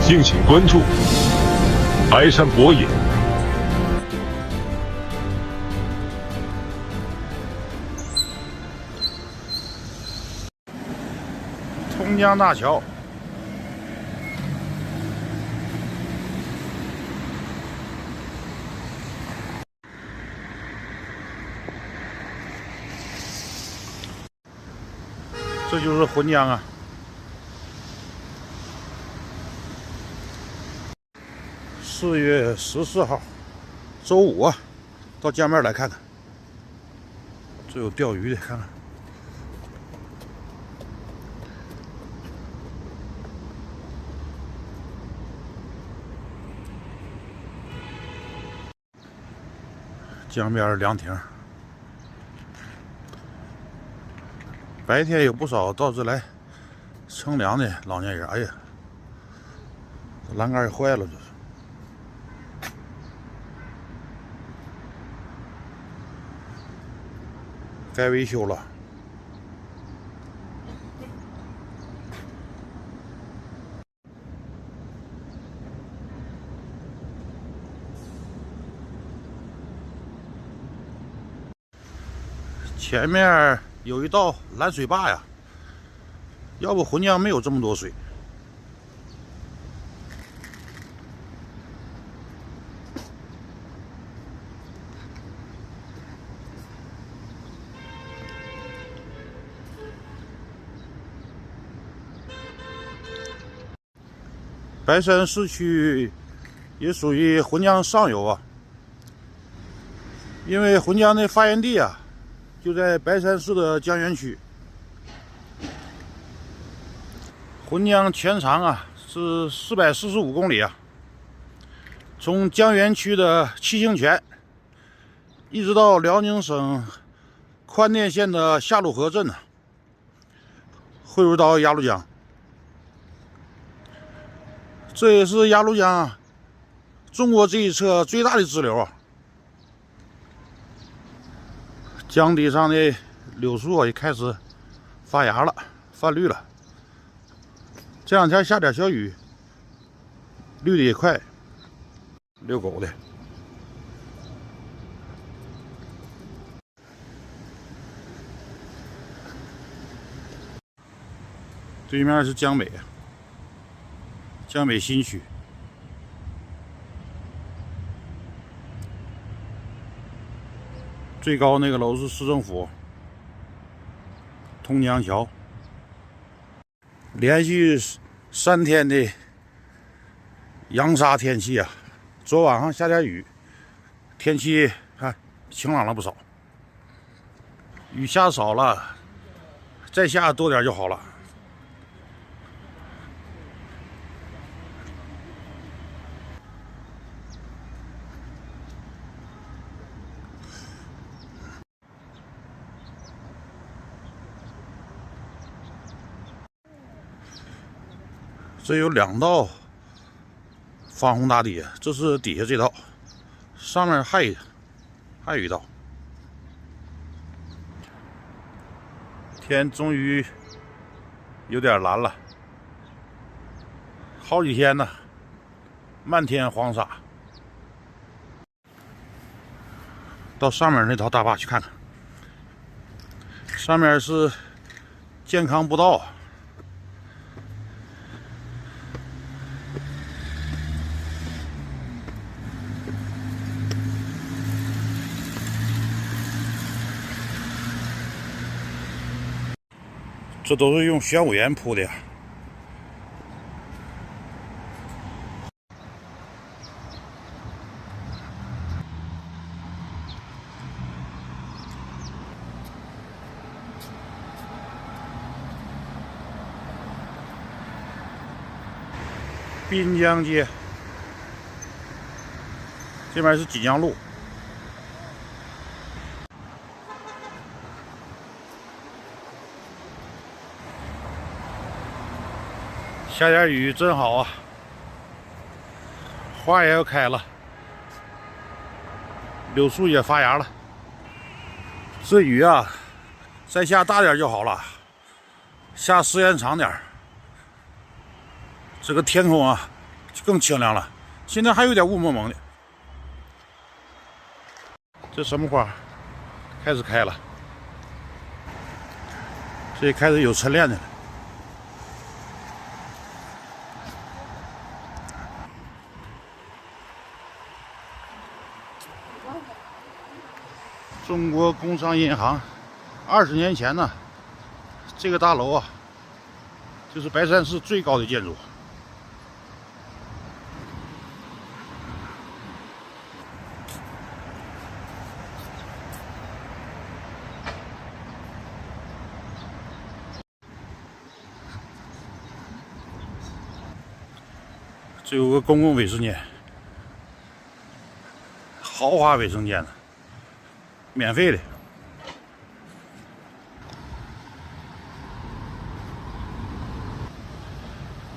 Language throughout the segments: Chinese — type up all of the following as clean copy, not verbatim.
敬请关注白山博野。通江大桥，这就是浑江啊。4月14号，周五啊，到江边来看看。这有钓鱼的，看看。江边凉亭，白天有不少到这来乘凉的老年人。哎呀，栏杆也坏了，这是。该维修了。前面有一道拦水坝呀，要不浑江没有这么多水。白山市区也属于浑江上游啊，因为浑江的发源地啊就在白山市的江源区。浑江全长啊是445公里啊，从江源区的七星泉一直到辽宁省宽甸县的下鲁河镇呢，汇入到鸭绿江。这也是鸭绿江中国这一侧最大的支流啊。江底上的柳树啊也开始发芽了，泛绿了。这两天下点小雨，绿的也快。遛狗的。对面是江北，江北新区。最高那个楼是市政府。通江桥。连续3天的扬沙天气啊，昨晚上下点雨，天气看晴朗了不少。雨下少了，再下多点就好了。这有2道防洪打底，这是底下这道，上面还有一道。天终于有点蓝了，好几天呢，漫天黄沙。到上面那条大坝去看看，上面是健康步道。这都是用玄武岩铺的。滨江街，这边是锦江路。下点雨真好啊，花也要开了，柳树也发芽了。这雨啊，再下大点就好了。下时间长点儿，这个天空啊就更清亮了。现在还有点雾蒙蒙的。这什么花开始开了？这也开始有晨练的了。中国工商银行20年前呢，这个大楼啊，就是白山市最高的建筑。这有个公共卫生间，豪华卫生间呢，免费的。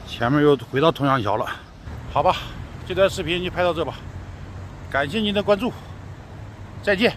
前面又回到通阳桥了，好吧，这段视频就拍到这吧，感谢您的关注，再见。